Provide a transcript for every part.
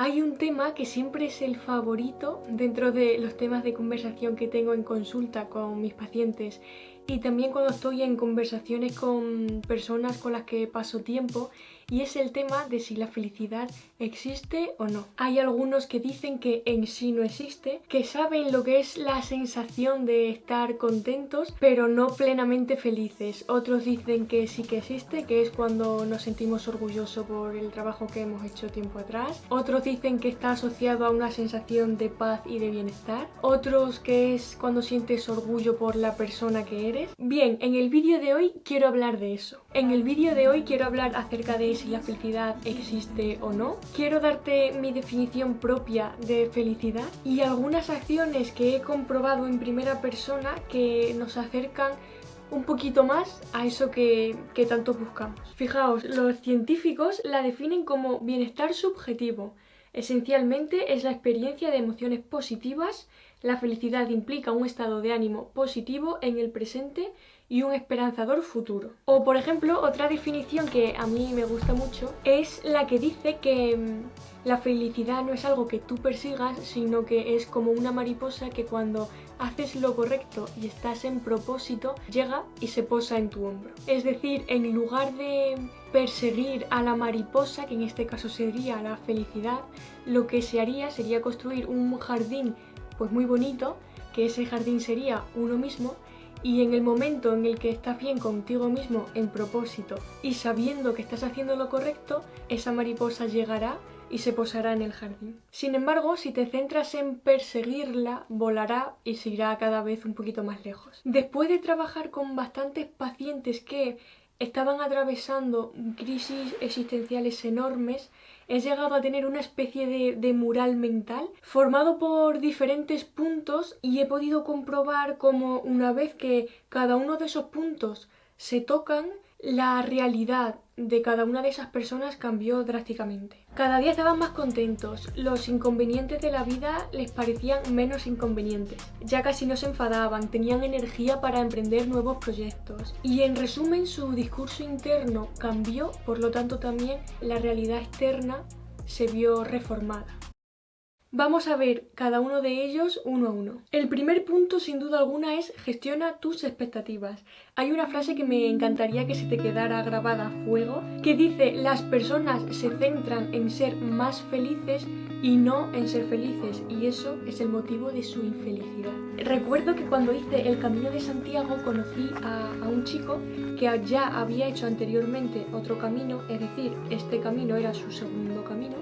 Hay un tema que siempre es el favorito dentro de los temas de conversación que tengo en consulta con mis pacientes y también cuando estoy en conversaciones con personas con las que paso tiempo, y es el tema de si la felicidad existe o no. Hay algunos que dicen que en sí no existe, que saben lo que es la sensación de estar contentos, pero no plenamente felices. Otros dicen que sí que existe, que es cuando nos sentimos orgullosos por el trabajo que hemos hecho tiempo atrás. Otros dicen que está asociado a una sensación de paz y de bienestar. Otros que es cuando sientes orgullo por la persona que eres. Bien, en el vídeo de hoy quiero hablar de eso. En el vídeo de hoy quiero hablar acerca de si la felicidad existe o no. Quiero darte mi definición propia de felicidad y algunas acciones que he comprobado en primera persona que nos acercan un poquito más a eso que tanto buscamos. Fijaos, los científicos la definen como bienestar subjetivo. Esencialmente es la experiencia de emociones positivas. La felicidad implica un estado de ánimo positivo en el presente y un esperanzador futuro. O por ejemplo, otra definición que a mí me gusta mucho es la que dice que la felicidad no es algo que tú persigas, sino que es como una mariposa que cuando haces lo correcto y estás en propósito, llega y se posa en tu hombro. Es decir, en lugar de perseguir a la mariposa, que en este caso sería la felicidad, lo que se haría sería construir un jardín pues muy bonito, que ese jardín sería uno mismo, y en el momento en el que estás bien contigo mismo en propósito y sabiendo que estás haciendo lo correcto, esa mariposa llegará y se posará en el jardín. Sin embargo, si te centras en perseguirla, volará y se irá cada vez un poquito más lejos. Después de trabajar con bastantes pacientes que estaban atravesando crisis existenciales enormes, he llegado a tener una especie de mural mental formado por diferentes puntos y he podido comprobar cómo una vez que cada uno de esos puntos se tocan, la realidad de cada una de esas personas cambió drásticamente. Cada día estaban más contentos, los inconvenientes de la vida les parecían menos inconvenientes, ya casi no se enfadaban, tenían energía para emprender nuevos proyectos y en resumen su discurso interno cambió, por lo tanto también la realidad externa se vio reformada. Vamos a ver cada uno de ellos uno a uno. El primer punto, sin duda alguna, es gestiona tus expectativas. Hay una frase que me encantaría que se te quedara grabada a fuego, que dice: las personas se centran en ser más felices y no en ser felices, y eso es el motivo de su infelicidad. Recuerdo que cuando hice el Camino de Santiago conocí a un chico que ya había hecho anteriormente otro camino, es decir, este camino era su segundo camino,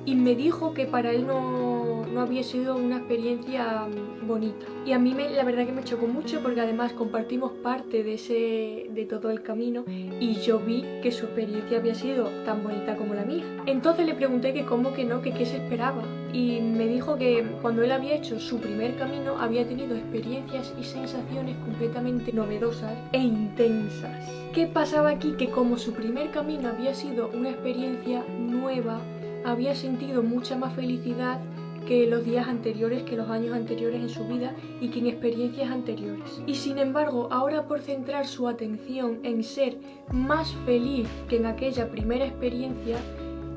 y me dijo que para él no había sido una experiencia bonita. Y a mí la verdad que me chocó mucho porque además compartimos parte de todo el camino y yo vi que su experiencia había sido tan bonita como la mía. Entonces le pregunté que cómo que no, que qué se esperaba. Y me dijo que cuando él había hecho su primer camino había tenido experiencias y sensaciones completamente novedosas e intensas. ¿Qué pasaba aquí? Que como su primer camino había sido una experiencia nueva, había sentido mucha más felicidad que los días anteriores, que los años anteriores en su vida y que en experiencias anteriores. Y sin embargo, ahora por centrar su atención en ser más feliz que en aquella primera experiencia,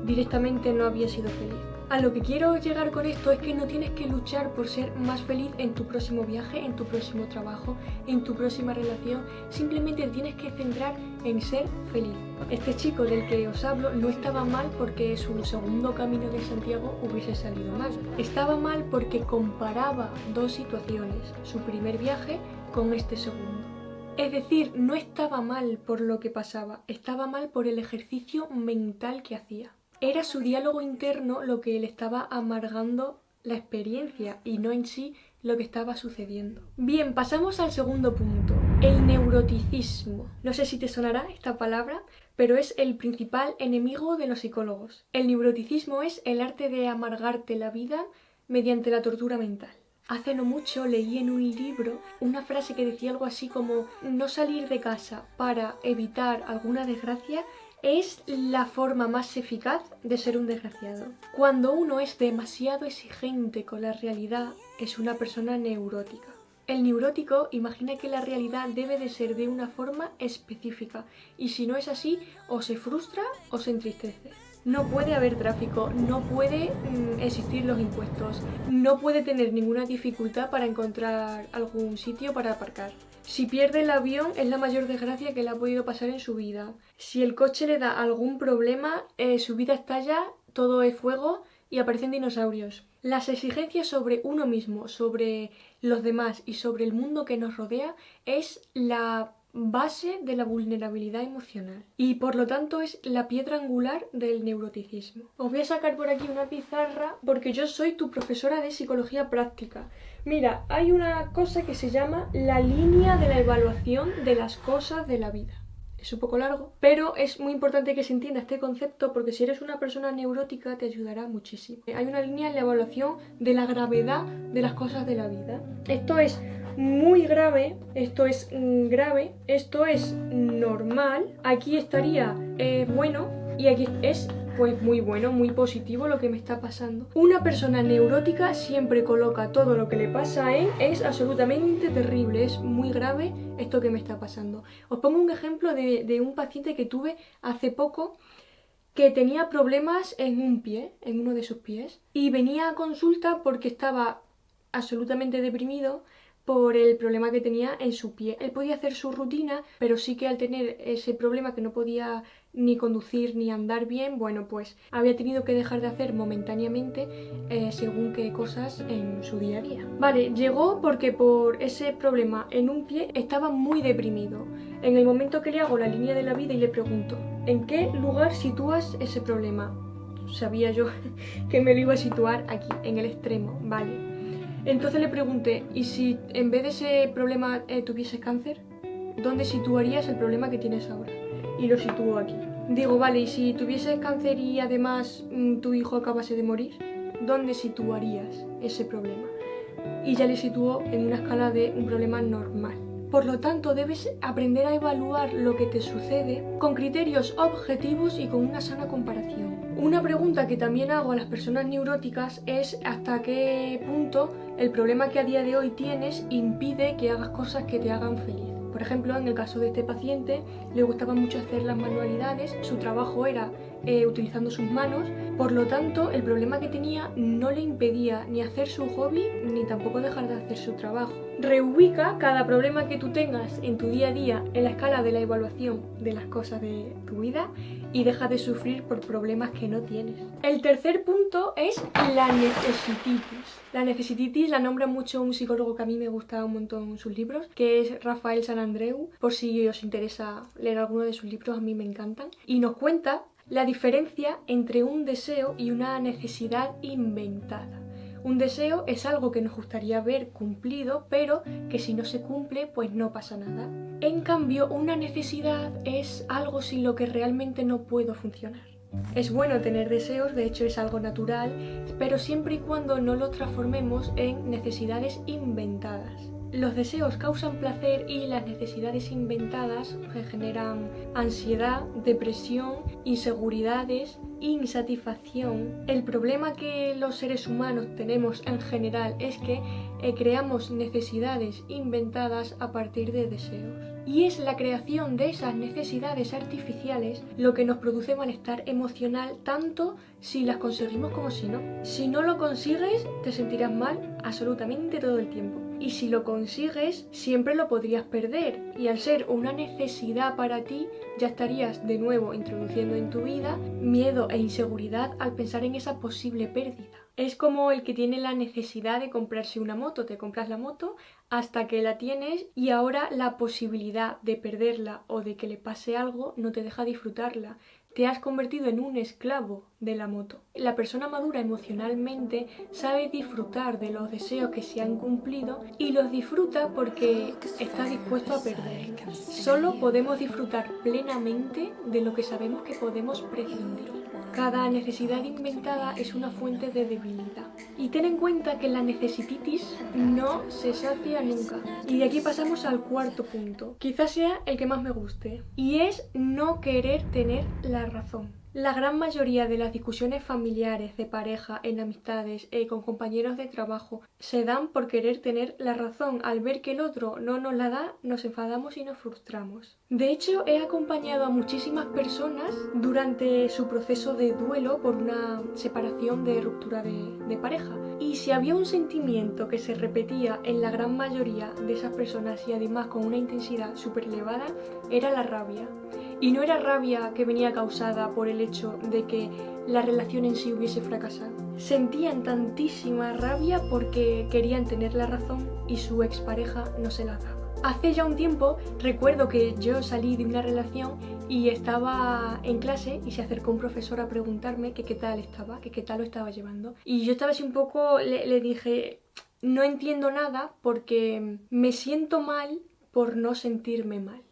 directamente no había sido feliz. A lo que quiero llegar con esto es que no tienes que luchar por ser más feliz en tu próximo viaje, en tu próximo trabajo, en tu próxima relación. Simplemente tienes que centrar en ser feliz. Este chico del que os hablo no estaba mal porque su segundo camino de Santiago hubiese salido mal. Estaba mal porque comparaba dos situaciones, su primer viaje con este segundo. Es decir, no estaba mal por lo que pasaba, estaba mal por el ejercicio mental que hacía. Era su diálogo interno lo que le estaba amargando la experiencia y no en sí lo que estaba sucediendo. Bien, pasamos al segundo punto, el neuroticismo. No sé si te sonará esta palabra, pero es el principal enemigo de los psicólogos. El neuroticismo es el arte de amargarte la vida mediante la tortura mental. Hace no mucho leí en un libro una frase que decía algo así como: no salir de casa para evitar alguna desgracia es la forma más eficaz de ser un desgraciado. Cuando uno es demasiado exigente con la realidad, es una persona neurótica. El neurótico imagina que la realidad debe de ser de una forma específica y si no es así, o se frustra o se entristece. No puede haber tráfico, no puede existir los impuestos, no puede tener ninguna dificultad para encontrar algún sitio para aparcar. Si pierde el avión es la mayor desgracia que le ha podido pasar en su vida. Si el coche le da algún problema, su vida estalla, todo es fuego y aparecen dinosaurios. Las exigencias sobre uno mismo, sobre los demás y sobre el mundo que nos rodea es la base de la vulnerabilidad emocional y por lo tanto es la piedra angular del neuroticismo. Os voy a sacar por aquí una pizarra porque yo soy tu profesora de psicología práctica. Mira, hay una cosa que se llama la línea de la evaluación de las cosas de la vida. Es un poco largo, pero es muy importante que se entienda este concepto porque si eres una persona neurótica te ayudará muchísimo. Hay una línea en la evaluación de la gravedad de las cosas de la vida. Esto es muy grave, esto es grave, esto es normal, aquí estaría bueno y aquí es pues muy bueno, muy positivo lo que me está pasando. Una persona neurótica siempre coloca todo lo que le pasa en es absolutamente terrible, es muy grave esto que me está pasando. Os pongo un ejemplo de un paciente que tuve hace poco que tenía problemas en un pie, en uno de sus pies, y venía a consulta porque estaba absolutamente deprimido por el problema que tenía en su pie. Él podía hacer su rutina, pero sí que al tener ese problema que no podía ni conducir ni andar bien, bueno, pues había tenido que dejar de hacer momentáneamente según qué cosas en su día a día. Vale, llegó porque por ese problema en un pie estaba muy deprimido. En el momento que le hago la línea de la vida y le pregunto, ¿en qué lugar sitúas ese problema? Sabía yo que me lo iba a situar aquí, en el extremo, vale. Entonces le pregunté, ¿y si en vez de ese problema tuvieses cáncer? ¿Dónde situarías el problema que tienes ahora? Y lo sitúo aquí. Digo, vale, ¿y si tuvieses cáncer y además tu hijo acabase de morir? ¿Dónde situarías ese problema? Y ya le situó en una escala de un problema normal. Por lo tanto, debes aprender a evaluar lo que te sucede con criterios objetivos y con una sana comparación. Una pregunta que también hago a las personas neuróticas es hasta qué punto el problema que a día de hoy tienes impide que hagas cosas que te hagan feliz. Por ejemplo, en el caso de este paciente, le gustaba mucho hacer las manualidades, su trabajo era utilizando sus manos, por lo tanto, el problema que tenía no le impedía ni hacer su hobby, ni tampoco dejar de hacer su trabajo. Reubica cada problema que tú tengas en tu día a día en la escala de la evaluación de las cosas de tu vida y deja de sufrir por problemas que no tienes. El tercer punto es la necesititis. La necesititis la nombra mucho un psicólogo que a mí me gusta un montón sus libros, que es Rafael Sant Andreu. Por si os interesa leer alguno de sus libros, a mí me encantan. Y nos cuenta la diferencia entre un deseo y una necesidad inventada. Un deseo es algo que nos gustaría ver cumplido, pero que si no se cumple, pues no pasa nada. En cambio, una necesidad es algo sin lo que realmente no puedo funcionar. Es bueno tener deseos, de hecho es algo natural, pero siempre y cuando no los transformemos en necesidades inventadas. Los deseos causan placer y las necesidades inventadas generan ansiedad, depresión, inseguridades, insatisfacción. El problema que los seres humanos tenemos en general es que creamos necesidades inventadas a partir de deseos. Y es la creación de esas necesidades artificiales lo que nos produce malestar emocional tanto si las conseguimos como si no. Si no lo consigues, te sentirás mal absolutamente todo el tiempo. Y si lo consigues, siempre lo podrías perder. Y al ser una necesidad para ti, ya estarías de nuevo introduciendo en tu vida miedo e inseguridad al pensar en esa posible pérdida. Es como el que tiene la necesidad de comprarse una moto. Te compras la moto hasta que la tienes y ahora la posibilidad de perderla o de que le pase algo no te deja disfrutarla. Te has convertido en un esclavo de la moto. La persona madura emocionalmente sabe disfrutar de los deseos que se han cumplido y los disfruta porque está dispuesto a perderlos. Solo podemos disfrutar plenamente de lo que sabemos que podemos prescindir. Cada necesidad inventada es una fuente de debilidad. Y ten en cuenta que la necesititis no se sacia nunca. Y de aquí pasamos al cuarto punto. Quizás sea el que más me guste. Y es no querer tener la razón. La gran mayoría de las discusiones familiares, de pareja, en amistades, con compañeros de trabajo, se dan por querer tener la razón. Al ver que el otro no nos la da, nos enfadamos y nos frustramos. De hecho, he acompañado a muchísimas personas durante su proceso de duelo por una separación de ruptura de pareja. Y si había un sentimiento que se repetía en la gran mayoría de esas personas y además con una intensidad súper elevada, era la rabia. Y no era rabia que venía causada por el hecho de que la relación en sí hubiese fracasado. Sentían tantísima rabia porque querían tener la razón y su expareja no se la daba. Hace ya un tiempo recuerdo que yo salí de una relación y estaba en clase y se acercó un profesor a preguntarme que qué tal estaba, que qué tal lo estaba llevando. Y yo estaba así un poco, le dije, no entiendo nada porque me siento mal por no sentirme mal.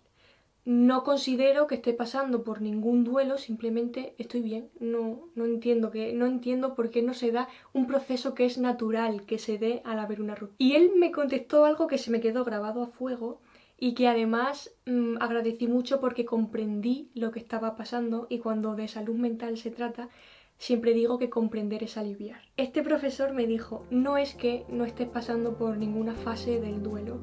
No considero que esté pasando por ningún duelo, simplemente estoy bien. No entiendo por qué no se da un proceso que es natural que se dé al haber una ruptura. Y él me contestó algo que se me quedó grabado a fuego y que además agradecí mucho porque comprendí lo que estaba pasando, y cuando de salud mental se trata, siempre digo que comprender es aliviar. Este profesor me dijo, no es que no estés pasando por ninguna fase del duelo,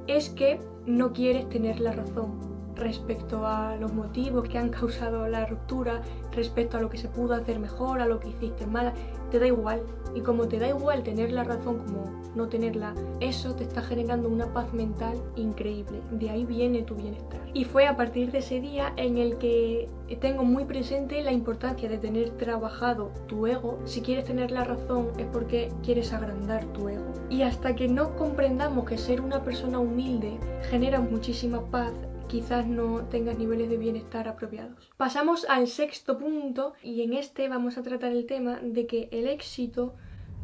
es que no quieres tener la razón respecto a los motivos que han causado la ruptura, respecto a lo que se pudo hacer mejor, a lo que hiciste mal. Te da igual, y como te da igual tener la razón como no tenerla, eso te está generando una paz mental increíble. De ahí viene tu bienestar. Y fue a partir de ese día en el que tengo muy presente la importancia de tener trabajado tu ego. Si quieres tener la razón es porque quieres agrandar tu ego. Y hasta que no comprendamos que ser una persona humilde genera muchísima paz, quizás no tengas niveles de bienestar apropiados. Pasamos al sexto punto, y en este vamos a tratar el tema de que el éxito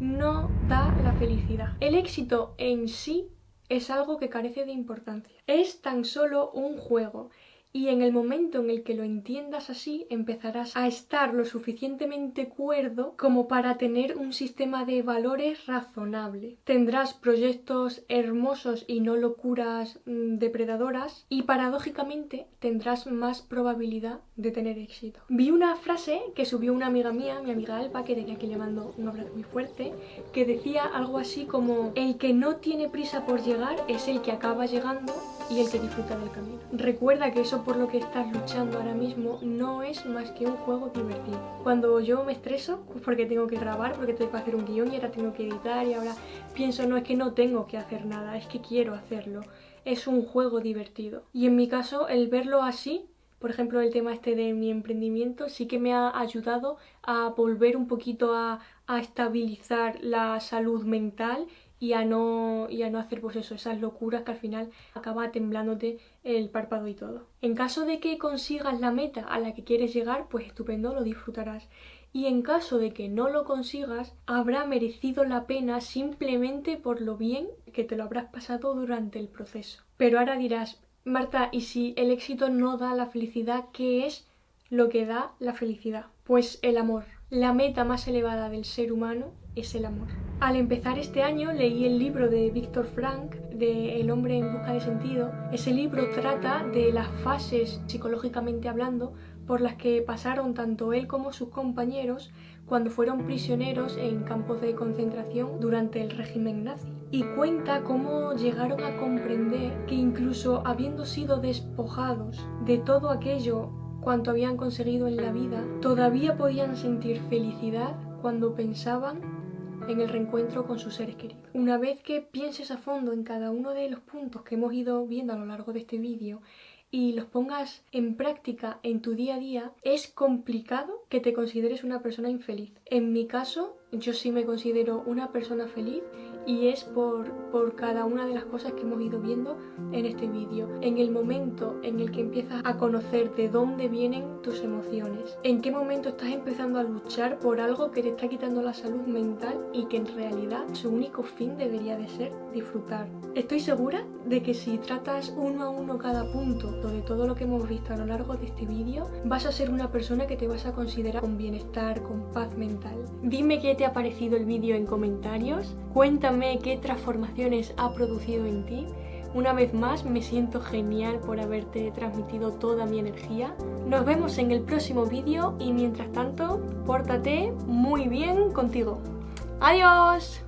no da la felicidad. El éxito en sí es algo que carece de importancia. Es tan solo un juego. Y en el momento en el que lo entiendas así, empezarás a estar lo suficientemente cuerdo como para tener un sistema de valores razonable. Tendrás proyectos hermosos y no locuras depredadoras, y paradójicamente tendrás más probabilidad de tener éxito. Vi una frase que subió una amiga mía, mi amiga Alba, que desde aquí le mando un abrazo muy fuerte, que decía algo así como: el que no tiene prisa por llegar es el que acaba llegando y el que disfruta del camino. Recuerda que eso por lo que estás luchando ahora mismo no es más que un juego divertido. Cuando yo me estreso, pues porque tengo que grabar, porque tengo que hacer un guión y ahora tengo que editar, y ahora pienso, no, es que no tengo que hacer nada, es que quiero hacerlo. Es un juego divertido. Y en mi caso, el verlo así, por ejemplo, el tema este de mi emprendimiento, sí que me ha ayudado a volver un poquito a estabilizar la salud mental y a no hacer pues eso, esas locuras que al final acaba temblándote el párpado y todo. En caso de que consigas la meta a la que quieres llegar, pues estupendo, lo disfrutarás. Y en caso de que no lo consigas, habrá merecido la pena simplemente por lo bien que te lo habrás pasado durante el proceso. Pero ahora dirás, Marta, ¿y si el éxito no da la felicidad? ¿Qué es lo que da la felicidad? Pues el amor. La meta más elevada del ser humano es el amor. Al empezar este año leí el libro de Viktor Frankl, de El hombre en busca de sentido. Ese libro trata de las fases, psicológicamente hablando, por las que pasaron tanto él como sus compañeros cuando fueron prisioneros en campos de concentración durante el régimen nazi. Y cuenta cómo llegaron a comprender que incluso habiendo sido despojados de todo aquello cuanto habían conseguido en la vida, todavía podían sentir felicidad cuando pensaban en el reencuentro con sus seres queridos. Una vez que pienses a fondo en cada uno de los puntos que hemos ido viendo a lo largo de este vídeo y los pongas en práctica en tu día a día, es complicado que te consideres una persona infeliz. En mi caso, yo sí me considero una persona feliz, y es por cada una de las cosas que hemos ido viendo en este vídeo. En el momento en el que empiezas a conocer de dónde vienen tus emociones, en qué momento estás empezando a luchar por algo que te está quitando la salud mental y que en realidad su único fin debería de ser disfrutar. Estoy segura de que si tratas uno a uno cada punto de todo lo que hemos visto a lo largo de este vídeo, vas a ser una persona que te vas a considerar con bienestar, con paz mental. Dime qué te ha parecido el vídeo en comentarios, cuéntame qué transformaciones ha producido en ti. Una vez más me siento genial por haberte transmitido toda mi energía. Nos vemos en el próximo vídeo y mientras tanto, pórtate muy bien contigo. ¡Adiós!